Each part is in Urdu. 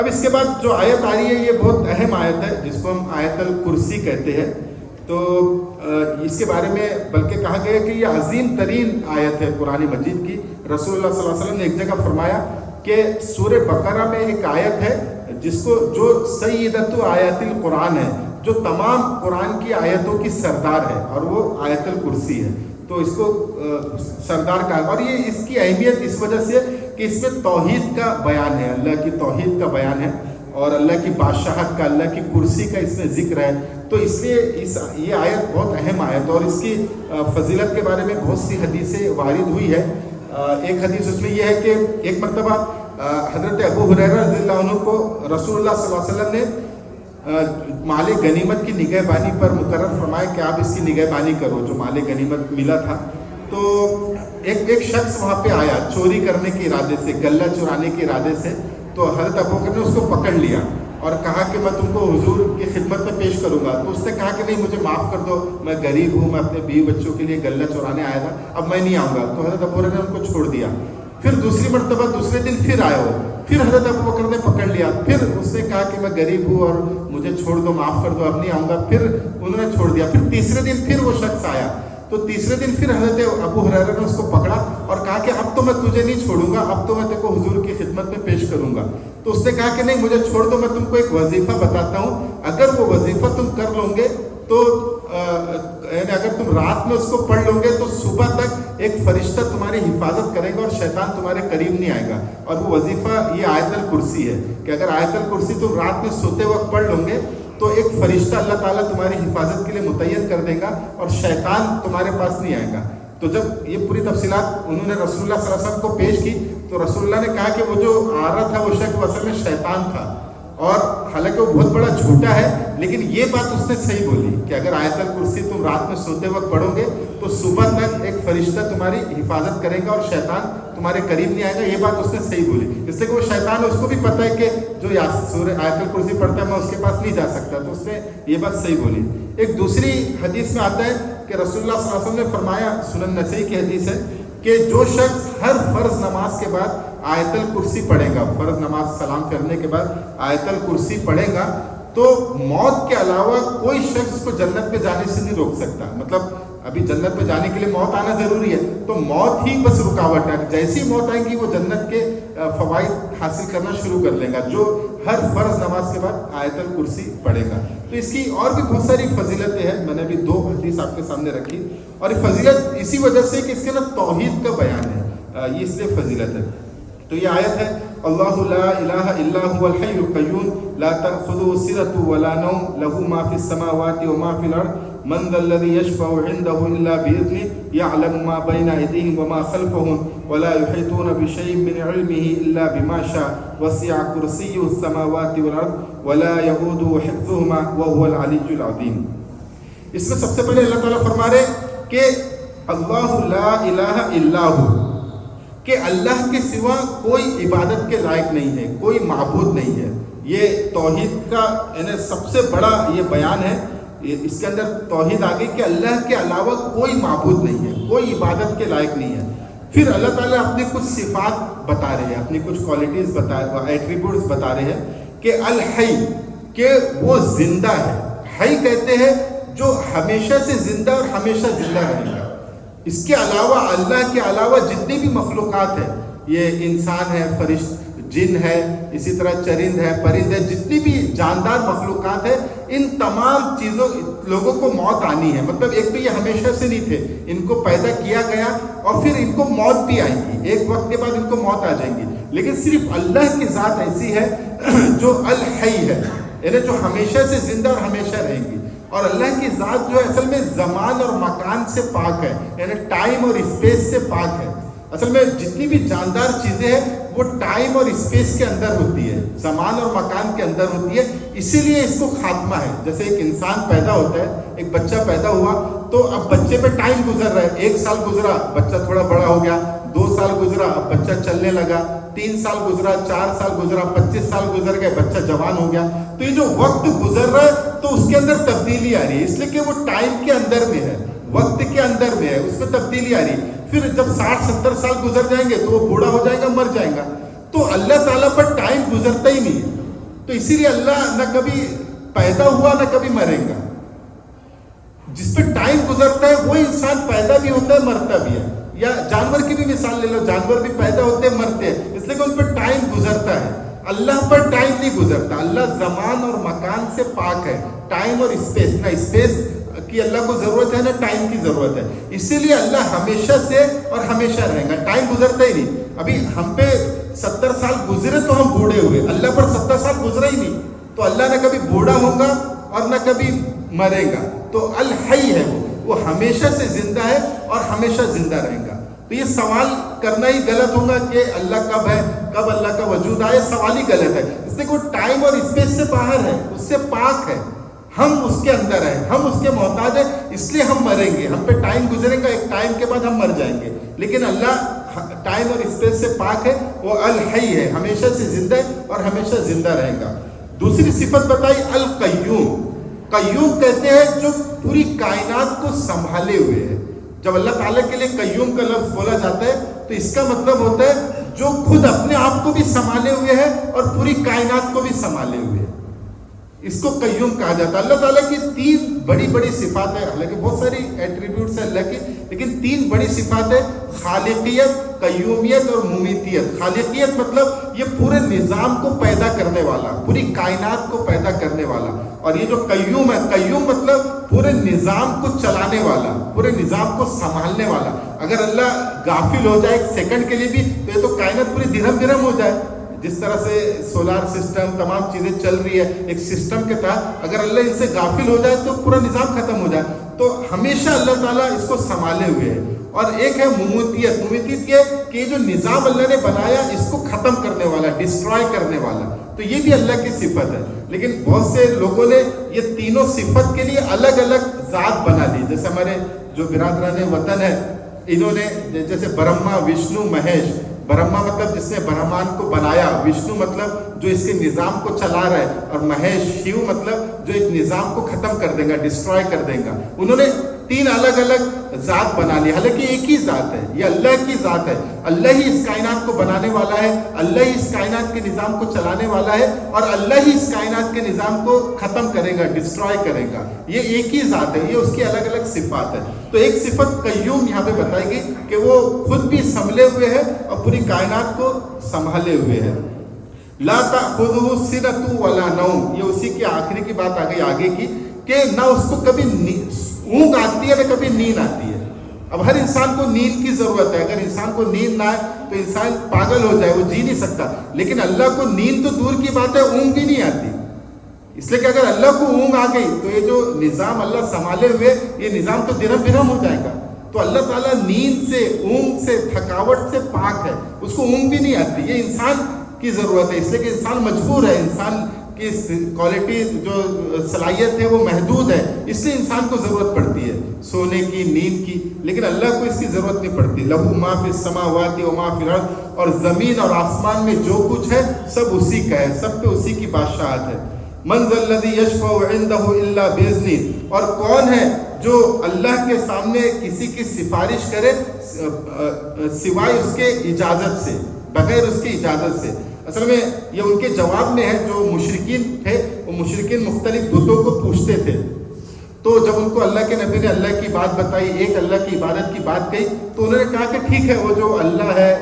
اب اس کے بعد جو آیت آ رہی ہے یہ بہت اہم آیت ہے جس کو ہم آیت الکرسی کہتے ہیں. تو اس کے بارے میں بلکہ کہا گیا کہ یہ عظیم ترین آیت ہے قرآن مجید کی. رسول اللہ صلی اللہ علیہ وسلم نے ایک جگہ فرمایا کہ سورہ بقرہ میں ایک آیت ہے جس کو جو سیدۃ آیات القرآن ہے، جو تمام قرآن کی آیتوں کی سردار ہے، اور وہ آیت الکرسی ہے. تو اس کو سردار کہا. اور یہ اس کی اہمیت اس وجہ سے کہ اس میں توحید کا بیان ہے، اللہ کی توحید کا بیان ہے، اور اللہ کی بادشاہت کا، اللہ کی کرسی کا اس میں ذکر ہے. تو اس لیے یہ آیت بہت اہم آیت ہے، اور اس کی فضیلت کے بارے میں بہت سی حدیثیں وارد ہوئی ہے. ایک حدیث اس میں یہ ہے کہ ایک مرتبہ حضرت ابو ہریرہ رضی اللہ عنہ کو رسول اللہ صلی اللہ علیہ وسلم نے مال غنیمت کی نگہبانی پر مقرر فرمایا کہ آپ اس کی نگہبانی کرو، جو مال غنیمت ملا تھا. تو ایک شخص وہاں پہ آیا چوری کرنے کے ارادے سے، غلہ چرانے کے ارادے سے. تو حضرت ابوبکر نے اس کو پکڑ لیا اور کہا کہ میں تم کو حضور کی خدمت میں پیش کروں گا. تو اس نے کہا کہ نہیں، مجھے معاف کر دو، میں غریب ہوں، میں اپنے بیوی بچوں کے لیے غلہ چرانے آیا تھا، اب میں نہیں آؤں گا. تو حضرت ابوبکر نے ان کو چھوڑ دیا. پھر دوسری مرتبہ دوسرے دن پھر آئے ہو، پھر حضرت ابوبکر نے پکڑ لیا. پھر اس نے کہا کہ میں غریب ہوں اور مجھے چھوڑ دو، معاف کر دو، اب نہیں آؤں گا. پھر انہوں نے چھوڑ دیا. پھر تیسرے دن پھر وہ شخص آیا. تو تیسرے دن پھر حضرت ابو ہریرہ نے اس کو پکڑا اور کہا کہ اب تو میں تجھے نہیں چھوڑوں گا، اب تو میں تیرے کو حضور کی خدمت میں پیش کروں گا. تو اس نے کہا کہ نہیں، مجھے چھوڑ دو، میں تم کو ایک وظیفہ بتاتا ہوں، اگر وہ وظیفہ تم کر لو گے تو یعنی اگر تم رات میں اس کو پڑھ لو گے تو صبح تک ایک فرشتہ تمہاری حفاظت کرے گا اور شیطان تمہارے قریب نہیں آئے گا. اور وہ وظیفہ یہ آیت الکرسی ہے کہ اگر آیت الکرسی تم رات میں سوتے وقت پڑھ لو گے تو ایک فرشتہ اللہ تعالیٰ تمہاری حفاظت کے لیے متعین کر دے گا اور شیطان تمہارے پاس نہیں آئے گا. تو جب یہ پوری تفصیلات انہوں نے رسول اللہ صلی اللہ علیہ وسلم کو پیش کی تو رسول اللہ نے کہا کہ وہ جو آ رہا تھا وہ شخص اصل میں شیطان تھا، اور حالانکہ وہ بہت بڑا جھوٹا ہے، لیکن یہ بات اس نے صحیح بولی کہ اگر آیت الکرسی تم رات میں سوتے وقت پڑھو گے تو صبح تک ایک فرشتہ تمہاری حفاظت کرے گا اور شیطان تمہارے قریب نہیں آئے گا. یہ بات اس نے صحیح بولی، اس لیے کہ وہ شیطان ہے، اس کو بھی پتہ ہے کہ جو سورہ آیت الکرسی پڑھتا ہے میں اس کے پاس نہیں جا سکتا. تو اس نے یہ بات صحیح بولی. ایک دوسری حدیث میں آتا ہے کہ رسول اللہ صلی اللہ علیہ وسلم نے فرمایا، سنن نسائی کی حدیث ہے، کہ جو شخص ہر فرض نماز کے بعد آیت الکرسی پڑھے گا، فرض نماز سلام کرنے کے بعد آیت الکرسی پڑھے گا تو موت کے علاوہ کوئی شخص کو جنت میں جانے سے نہیں روک سکتا. مطلب ابھی جنت میں جانے کے لیے موت آنا ضروری ہے، تو موت ہی بس رکاوٹ ہے. جیسی موت آئے گی وہ جنت کے فوائد حاصل کرنا شروع کر لے گا جو ہر فرض نماز کے بعد آیت الکرسی پڑھے گا. تو اس کی اور بھی بہت ساری فضیلتیں ہیں، میں نے ابھی 2 حدیث آپ کے سامنے رکھی، اور یہ فضیلت اسی وجہ سے کہ اس کے اندر توحید کا بیان ہے، یہ اس لیے فضیلت ہے. تو یہ آیت ہے، اللہ لا الہ الا هو الحی القیوم لا تأخذه سنة ولا نوم له ما في السماوات وما في الارض من ذا الذي يشفع عنده الا باذنه يعلم ما بين ايديهم وما خلفهم ولا يحيطون بشيء من علمه الا بما شاء وسع كرسيه السماوات والارض ولا يؤوده حفظهما وهو العلي العظيم. اس میں سب سے پہلے اللہ تعالیٰ فرما رہے کہ اللہ لا الہ الا هو، کہ اللہ کے سوا کوئی عبادت کے لائق نہیں ہے، کوئی معبود نہیں ہے. یہ توحید کا یعنی سب سے بڑا یہ بیان ہے. اس کے اندر توحید آ گئی کہ اللہ کے علاوہ کوئی معبود نہیں ہے، کوئی عبادت کے لائق نہیں ہے. پھر اللہ تعالیٰ اپنی کچھ صفات بتا رہے ہیں، اپنی کچھ کوالٹیز ایٹریبیوٹس بتا رہے ہیں کہ الحی، کہ وہ زندہ ہے. حی کہتے ہیں جو ہمیشہ سے زندہ اور ہمیشہ زندہ رہے گا. اس کے علاوہ اللہ کے علاوہ جتنی بھی مخلوقات ہیں، یہ انسان ہے، فرشت جن ہے، اسی طرح چرند ہے، پرند ہے، جتنی بھی جاندار مخلوقات ہیں، ان تمام چیزوں لوگوں کو موت آنی ہے. مطلب ایک تو یہ ہمیشہ سے نہیں تھے، ان کو پیدا کیا گیا اور پھر ان کو موت بھی آئے گی، ایک وقت کے بعد ان کو موت آ جائیں گی. لیکن صرف اللہ کی ذات ایسی ہے جو الحی ہے، یعنی جو ہمیشہ سے زندہ اور ہمیشہ رہیں گی. اور اللہ کی ذات جو ہے اصل میں زمان اور مکان سے پاک ہے، یعنی ٹائم اور اسپیس سے پاک ہے. اصل میں جتنی بھی جاندار چیزیں ہیں وہ ٹائم اور اسپیس کے اندر ہوتی ہے، زمان اور مکان کے اندر ہوتی ہے. اسی لیے اس کو خاتمہ ہے. جیسے ایک انسان پیدا ہوتا ہے، ایک بچہ پیدا ہوا تو اب بچے پہ ٹائم گزر رہا ہے. 1 سال گزرا، بچہ تھوڑا بڑا ہو گیا. 2 سال گزرا، اب بچہ چلنے لگا. 3 سال گزرا، 4 سال گزرا، 25 سال گزر گئے، بچہ جوان ہو گیا. تو یہ جو وقت گزر رہا ہے تو اس کے اندر تبدیلی آ رہی ہے، اس لیے کہ وہ ٹائم کے اندر میں ہے، وقت کے اندر میں ہے، اس میں تبدیلی آ رہی ہے. پھر جب 60-70 سال گزر جائیں گے تو وہ بوڑھا ہو جائے گا، مر جائے گا. تو اللہ تعالیٰ پر ٹائم گزرتا ہی نہیں ہے. تو اسی لیے اللہ نہ کبھی پیدا ہوا نہ کبھی مرے گا. جس پہ ٹائم گزرتا ہے وہ انسان پیدا بھی ہوتا ہے مرتا بھی ہے. یا جانور کی بھی مثال لے لو, جانور بھی پیدا ہوتے ہیں مرتے ہیں, اس لیے کہ ان پہ ٹائم گزرتا ہے. اللہ پر ٹائم نہیں گزرتا. اللہ زمان اور مکان سے پاک ہے. ٹائم اور اسپیس, نہ اسپیس کی اللہ کو ضرورت ہے نہ ٹائم کی ضرورت ہے. اسی لیے اللہ ہمیشہ سے اور ہمیشہ رہے گا. ٹائم گزرتا ہی نہیں. ابھی ہم پہ 70 سال گزرے تو ہم بوڑھے ہوئے, اللہ پر 70 سال گزرا ہی نہیں. تو اللہ نہ کبھی بوڑھا ہوگا اور نہ کبھی مرے گا. تو الحی ہے, وہ ہمیشہ سے زندہ ہے اور ہمیشہ زندہ رہے گا. تو یہ سوال کرنا ہی غلط ہوگا کہ اللہ کب ہے, کب اللہ کا وجود آئے. سوال ہی غلط ہے, اس لیے کہ وہ ٹائم اور اسپیس سے باہر ہے, اس سے پاک ہے. ہم اس کے اندر ہیں, ہم اس کے محتاج ہیں, اس لیے ہم مریں گے. ہم پہ ٹائم گزرے گا, ایک ٹائم کے بعد ہم مر جائیں گے. لیکن اللہ ٹائم اور اسپیس سے پاک ہے, وہ الحی ہے, ہمیشہ سے زندہ ہے اور ہمیشہ زندہ رہے گا. دوسری صفت بتائی القیوم. قیوم کہتے ہیں جو پوری کائنات کو سنبھالے ہوئے ہے. جب اللہ تعالیٰ کے لیے قیوم کا لفظ بولا جاتا ہے تو اس کا مطلب ہوتا ہے جو خود اپنے آپ کو بھی سنبھالے ہوئے ہے اور پوری کائنات کو بھی سنبھالے ہوئے ہے. اس کو قیوم کہا جاتا ہے. اللہ تعالیٰ کی 3 بڑی بڑی صفات ہیں. حالانکہ بہت ساری ایٹریبیوٹس ہیں اللہ کی, لیکن 3 بڑی صفات ہیں: خالقیت, قیومیت اور ممیتیت. خالقیت مطلب یہ پورے نظام کو پیدا کرنے والا, پوری کائنات کو پیدا کرنے والا. اور یہ جو قیوم ہے, قیوم مطلب پورے نظام کو چلانے والا, پورے نظام کو سنبھالنے والا. اگر اللہ غافل ہو جائے ایک سیکنڈ کے لیے بھی تو یہ تو کائنات پوری درہم برہم ہو جائے. جس طرح سے سولار سسٹم تمام چیزیں چل رہی ہے ایک سسٹم کے تحت, اگر اللہ ان سے غافل ہو جائے تو پورا نظام ختم ہو جائے. تو ہمیشہ اللہ تعالیٰ اس کو سنبھالے ہوئے ہے. اور ایک ہے مموتیت. مموتیت یہ کہ جو نظام اللہ نے بنایا اس کو ختم کرنے والا, ڈسٹرائے کرنے والا. تو یہ بھی اللہ کی صفت ہے. لیکن بہت سے لوگوں نے یہ تینوں صفت کے لیے الگ الگ ذات بنا لی. جیسے ہمارے جو برادران وطن ہے, انہوں نے جیسے برہما, وشنو, مہیش. برہما مطلب جس نے برہمان کو بنایا, وشنو مطلب جو اس کے نظام کو چلا رہا ہے, اور مہیش, شیو مطلب جو ایک نظام کو ختم کر دے گا, ڈسٹرائے کر دے گا. انہوں نے 3 الگ الگ ذات بنا لی. حالانکہ ایک ہی ذات ہے, یہ اللہ کی ذات ہے. اللہ ہی اس کائنات کو بنانے والا ہے, اللہ ہی اس کائنات کے نظام کو چلانے والا ہے, اور اللہ ہی اس کائنات کے نظام کو ختم کرے گا, ڈسٹرائے کرے گا. یہ ایک ہی ذات ہے, یہ اس کی الگ الگ صفات ہے. تو ایک صفت قیوم یہاں پہ بتائی گئی کہ وہ خود بھی سنبھلے ہوئے ہے اور پوری کائنات کو سنبھالے ہوئے ہے. لا تأخذہ سنۃ ولا نوم, یہ اسی کی آخری کی بات آ گئی آگے کی کہ نہ اس کو کبھی اونگ آتی ہے نہ کبھی نیند آتی ہے. اب ہر انسان کو نیند کی ضرورت ہے. اگر انسان کو نیند نہ آئے تو انسان پاگل ہو جائے, وہ جی نہیں سکتا. لیکن اللہ کو نیند تو دور کی بات ہے, اونگ بھی نہیں آتی. اس لیے کہ اگر اللہ کو اونگ آ گئی تو یہ جو نظام اللہ سنبھالے ہوئے, یہ نظام تو درہم برہم ہو جائے گا. تو اللہ تعالیٰ نیند سے, اونگ سے, تھکاوٹ سے پاک ہے, اس کو اونگ بھی نہیں آتی. یہ انسان کی ضرورت ہے, اس لیے کہ انسان مجبور ہے, انسان کی کوالٹی جو صلاحیت ہے وہ محدود ہے, اس لیے انسان کو ضرورت پڑتی ہے سونے کی, نیند کی. لیکن اللہ کو اس کی ضرورت نہیں پڑتی. لہو ما فی السماوات و ما فی الارض, اور زمین اور آسمان میں جو کچھ ہے سب اسی کا ہے, سب پہ اسی کی بادشاہت ہے. من ذا الذی یشفع عنده الا باذنہ, اور کون ہے جو اللہ کے سامنے کسی کی سفارش کرے سوائے اس کے اجازت سے, بغیر اس کی اجازت سے. اصل میں یہ ان کے جواب میں ہے. جو مشرکین تھے وہ مشرکین مختلف بتوں کو پوچھتے تھے. تو جب ان کو اللہ کے نبی نے اللہ کی بات بتائی, ایک اللہ کی عبادت کی بات کہی, تو انہوں نے کہا کہ ٹھیک ہے, وہ جو اللہ ہے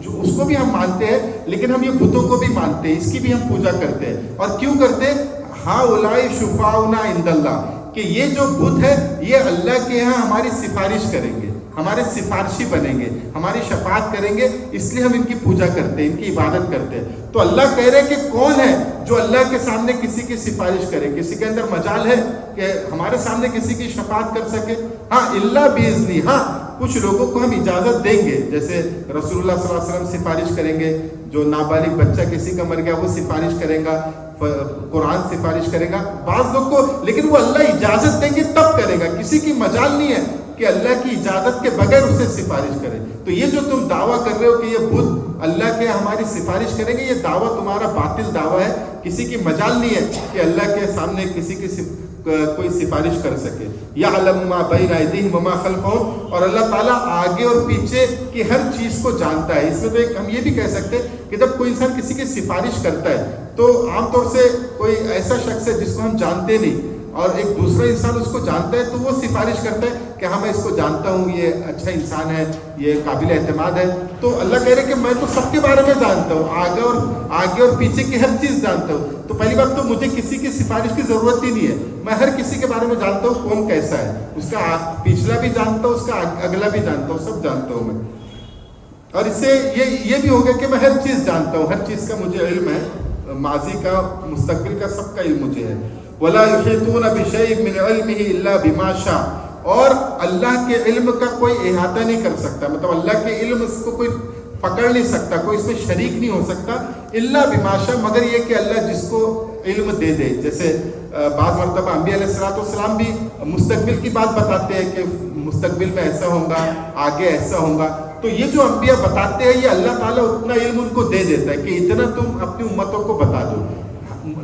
جو اس کو بھی ہم مانتے ہیں, لیکن ہم یہ بتوں کو بھی مانتے ہیں, اس کی بھی ہم پوجا کرتے ہیں. اور کیوں کرتے ہیں؟ ہؤلاء شفاؤنا عند اللہ, کہ یہ جو بت ہے یہ اللہ کے یہاں ہماری سفارش کریں گے, ہمارے سفارشی بنیں گے, ہماری شفاعت کریں گے, اس لیے ہم ان کی پوجا کرتے ہیں, ان کی عبادت کرتے ہیں. تو اللہ کہہ رہے کہ کون ہے جو اللہ کے سامنے کسی کی سفارش کرے؟ کسی کے اندر مجال ہے کہ ہمارے سامنے کسی کی شفاعت کر سکے؟ ہاں, الا باذنہ, ہاں کچھ لوگوں کو ہم اجازت دیں گے, جیسے رسول اللہ صلی اللہ علیہ وسلم سفارش کریں گے, جو نابالغ بچہ کسی کا مر گیا وہ سفارش کرے گا, قرآن سفارش کرے گا بعض لوگ کو, لیکن وہ اللہ اجازت دیں گے تب کرے گا. کسی کی مجال نہیں ہے کہ اللہ کی اجازت کے بغیر اسے سفارش کرے. تو یہ جو تم دعویٰ کر رہے ہو کہ یہ بت اللہ کے ہماری سفارش کریں گے, یہ دعویٰ تمہارا باطل دعویٰ ہے. کسی کی مجال نہیں ہے کہ اللہ کے سامنے کسی کی کوئی سفارش کر سکے. یعلم ما بین ایدیہم وما خلفہم, اور اللہ تعالیٰ آگے اور پیچھے کی ہر چیز کو جانتا ہے. اس میں تو ایک ہم یہ بھی کہہ سکتے ہیں کہ جب کوئی انسان کسی کی سفارش کرتا ہے تو عام طور سے کوئی ایسا شخص ہے جس کو ہم جانتے نہیں اور ایک دوسرا انسان اس کو جانتا ہے تو وہ سفارش کرتا ہے کہ ہاں میں اس کو جانتا ہوں، یہ اچھا انسان ہے، یہ قابل اعتماد ہے. تو اللہ کہہ رہے کہ میں تو سب کے بارے میں جانتا ہوں، آگے اور پیچھے کی ہر چیز جانتا ہوں. تو پہلی بات تو مجھے کسی کی سفارش کی ضرورت ہی نہیں ہے، میں ہر کسی کے بارے میں جانتا ہوں کون کیسا ہے، اس کا پچھلا بھی جانتا ہوں، اس کا اگلا بھی جانتا ہوں، سب جانتا ہوں میں. اور اس سے یہ بھی ہو گیا کہ میں ہر چیز جانتا ہوں، ہر چیز کا مجھے علم ہے، ماضی کا مستقبل کا سب کا علم مجھے ہے. وَلَا يُحِيطُونَ بِشَيْءٍ مِّنْ عِلْمِهِ إِلَّا بِمَا شَاءَ، اور اللہ کے علم کا کوئی احاطہ نہیں کر سکتا، مطلب اللہ کے علم اس کو کوئی پکڑ نہیں سکتا، کوئی اس میں شریک نہیں ہو سکتا. الا بما شاء، مگر یہ کہ اللہ جس کو علم دے دے. جیسے بعض مرتبہ انبیاء علیہ السلام بھی مستقبل کی بات بتاتے ہیں کہ مستقبل میں ایسا ہوگا، آگے ایسا ہوگا. تو یہ جو انبیاء بتاتے ہیں یہ اللہ تعالیٰ اتنا علم ان کو دے دیتا ہے کہ اتنا تم اپنی امتوں کو بتا دو.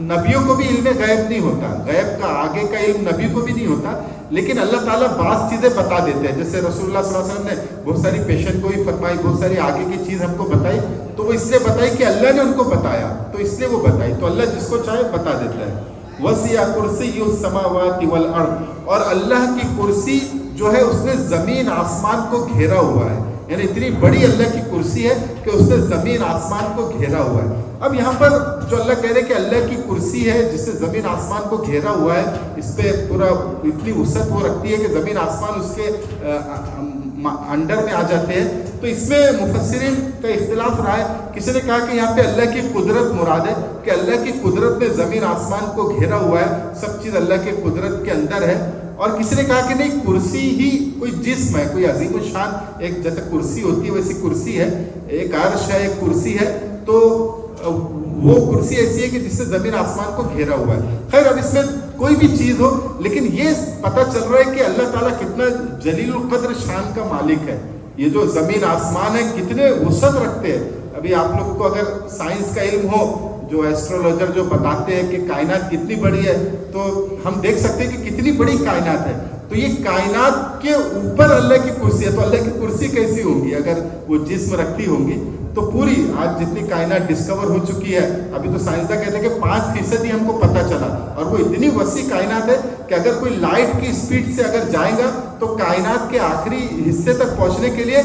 نبیوں کو بھی علم غیب نہیں ہوتا، غیب کا آگے کا علم نبی کو بھی نہیں ہوتا، لیکن اللہ تعالیٰ بعض چیزیں بتا دیتے ہیں. جیسے رسول اللہ صلی اللہ علیہ وسلم نے بہت ساری پیشن گوئی فرمائی، بہت ساری آگے کی چیز ہم کو بتائی، تو وہ اس لیے بتائی کہ اللہ نے ان کو بتایا، تو اس لیے وہ بتائی. تو اللہ جس کو چاہے بتا دیتا ہے. وسع کرسی السماوات والارض، اور اللہ کی کرسی جو ہے اس نے زمین آسمان کو گھیرا ہوا ہے، یعنی اتنی بڑی اللہ کی کرسی ہے کہ اس نے زمین آسمان کو گھیرا ہوا ہے. اب یہاں پر جو اللہ کہہ رہے کہ اللہ کی کرسی ہے جس سے زمین آسمان کو گھیرا ہوا ہے، اس پہ پورا اتنی وسعت وہ رکھتی ہے کہ زمین آسمان اس کے انڈر میں آ جاتے ہیں. تو اس میں مفسرین کا اختلاف رہا ہے. کسی نے کہا کہ یہاں پہ اللہ کی قدرت مراد ہے کہ اللہ کی قدرت میں زمین آسمان کو گھیرا ہوا ہے، سب چیز اللہ کی قدرت کے اندر ہے. اور کسی نے کہا کہ نہیں، کرسی ہی کوئی جسم ہے، کوئی عظیم الشان، ایک جیسے کرسی ہوتی ہے ویسی کرسی ہے، ایک عرش ہے، ایک کرسی ہے. تو وہ کرسی ایسی ہے کہ جس سے زمین آسمان کو گھیرا ہوا ہے. خیر اب اس میں کوئی بھی چیز ہو، لیکن یہ پتہ چل رہا ہے کہ اللہ تعالیٰ کتنا جلیل القدر شان کا مالک ہے. یہ جو زمین آسمان ہے کتنے وسعت رکھتے ہیں. ابھی آپ لوگوں کو اگر سائنس کا علم ہو، جو ایسٹرولوجر جو بتاتے ہیں کہ کائنات کتنی بڑی ہے، تو ہم دیکھ سکتے ہیں کہ کتنی بڑی کائنات ہے. تو یہ کائنات کے اوپر اللہ کی کرسی ہے. تو اللہ کی کرسی کیسی ہوگی اگر وہ جسم رکھتی ہوں گی؟ تو پوری آج جتنی کائنات ڈسکور ہو چکی ہے، ابھی تو سائنسداں کہتے ہیں کہ 5% ہی ہم کو پتہ چلا، اور وہ اتنی وسیع کائنات ہے کہ اگر کوئی لائٹ کی اسپیڈ سے اگر جائے گا تو کائنات کے آخری حصے تک پہنچنے کے لیے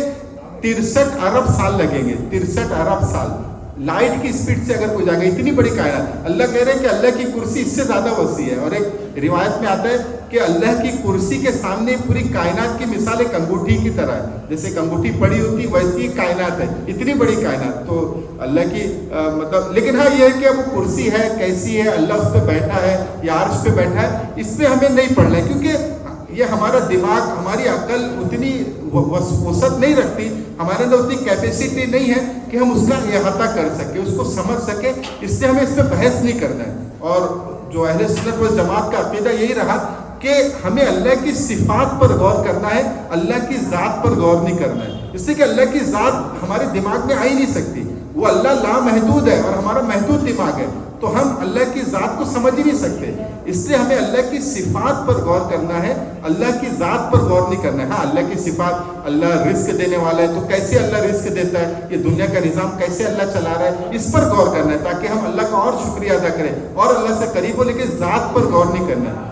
63 ارب سال لگیں گے. 63 ارب سال لائٹ کی اسپیڈ سے اگر کوئی جائے گا، اتنی بڑی کائنات. اللہ کہہ رہے ہیں کہ اللہ کی کرسی اس سے زیادہ وسیع ہے. اور ایک روایت میں آتا ہے کہ اللہ کی کرسی کے سامنے پوری کائنات کی مثال ایک انگوٹھی کی طرح ہے. جیسے ایک انگوٹھی پڑی ہوتی ویسی کائنات ہے، اتنی بڑی کائنات. تو اللہ کی مطلب، لیکن ہاں یہ ہے کہ وہ کرسی ہے کیسی ہے، اللہ اس پہ بیٹھا ہے یا عرش پہ بیٹھا ہے، اس پہ ہمیں نہیں پڑھنا ہے، کیونکہ یہ ہمارا دماغ، ہماری عقل اتنی وسعت نہیں رکھتی، ہمارے اندر اتنی کیپیسٹی نہیں ہے کہ ہم اس کا احاطہ کر سکیں، اس کو سمجھ سکیں. اس سے ہمیں اس پہ بحث نہیں کرنا ہے. اور جو اہل سنت والجماعت کا عقیدہ یہی رہا کہ ہمیں اللہ کی صفات پر غور کرنا ہے، اللہ کی ذات پر غور نہیں کرنا ہے. اس سے کہ اللہ کی ذات ہمارے دماغ میں آ ہی نہیں سکتی. وہ اللہ لامحدود ہے اور ہمارا محدود دماغ ہے، تو ہم اللہ کی ذات کو سمجھ ہی نہیں سکتے. اس لیے ہمیں اللہ کی صفات پر غور کرنا ہے، اللہ کی ذات پر غور نہیں کرنا ہے. ہاں اللہ کی صفات، اللہ رزق دینے والا ہے، تو کیسے اللہ رزق دیتا ہے، یہ دنیا کا نظام کیسے اللہ چلا رہا ہے، اس پر غور کرنا ہے تاکہ ہم اللہ کا اور شکریہ ادا کریں اور اللہ سے قریب ہو، لیکن ذات پر غور نہیں کرنا ہے.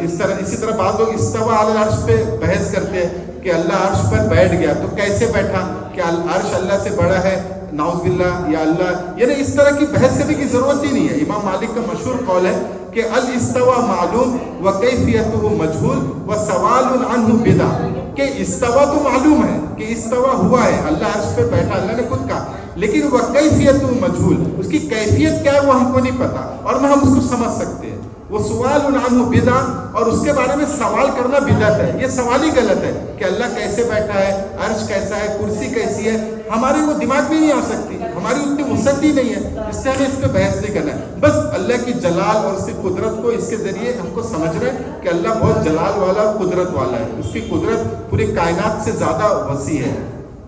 اسی طرح بعض لوگ استوا علی العرش پہ بحث کرتے ہیں کہ اللہ عرش پر بیٹھ گیا، تو کیسے بیٹھا، کیا عرش اللہ سے بڑا ہے، نعوذ باللہ، یا اللہ، یعنی اس طرح کی بحث کرنے کی ضرورت ہی نہیں ہے. امام مالک کا مشہور قول ہے کہ الاستوا معلوم و کیفیتہ مجہول و سوال عنہ بدع، کہ استوا تو معلوم ہے کہ استوا ہوا ہے، اللہ عرش پہ بیٹھا، اللہ نے خود کہا، لیکن وہ کیفیتہ مجہول، اس کی کیفیت کیا ہے وہ ہم کو نہیں پتا اور نہ ہم اس کو سمجھ سکتے ہیں. وہ سوال عنہ بدع، اور اس کے بارے میں سوال کرنا بدعت ہے. یہ سوال ہی غلط ہے کہ اللہ کیسے بیٹھا ہے، عرش کیسا ہے، کرسی کیسی ہے. ہمارے وہ دماغ میں نہیں آ سکتی، ہماری اتنی وسعت ہی نہیں ہے. اس سے ہمیں اس پہ بحث نہیں کرنا ہے. بس اللہ کی جلال اور اس کی قدرت کو اس کے ذریعے ہم کو سمجھ رہے ہیں کہ اللہ بہت جلال والا اور قدرت والا ہے. اس کی قدرت پوری کائنات سے زیادہ وسیع ہے،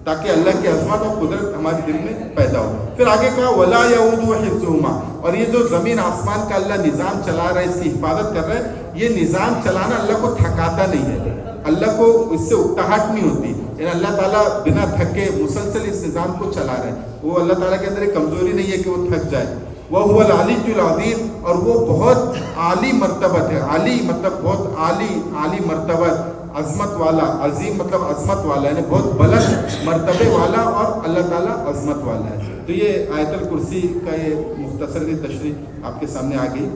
تاکہ اللہ کی عظمت اور قدرت ہمارے دل میں پیدا ہو. پھر آگے کہا وَلَا يَؤُودُهُ حِفْظُهُمَا، اور یہ جو زمین آسمان کا اللہ نظام چلا رہا ہے، اس کی حفاظت کر رہا ہے، یہ نظام چلانا اللہ کو تھکاتا نہیں ہے، اللہ کو اس سے اکتاہٹ نہیں ہوتی. یعنی اللہ تعالیٰ بنا تھکے مسلسل اس نظام کو چلا رہا ہے. وہ اللہ تعالیٰ کے اندر ایک کمزوری نہیں ہے کہ وہ تھک جائے. وَهُوَ الْعَلِيُّ الْعَظِيمُ، اور وہ بہت عالی مرتبت ہے. عالی مطلب بہت عالی مرتبت، عظمت والا. عظیم مطلب عظمت والا، یعنی بہت بلند مرتبے والا، اور اللہ تعالیٰ عظمت والا ہے. تو یہ آیت الکرسی کا یہ مختصر سی تشریح آپ کے سامنے آ گئی.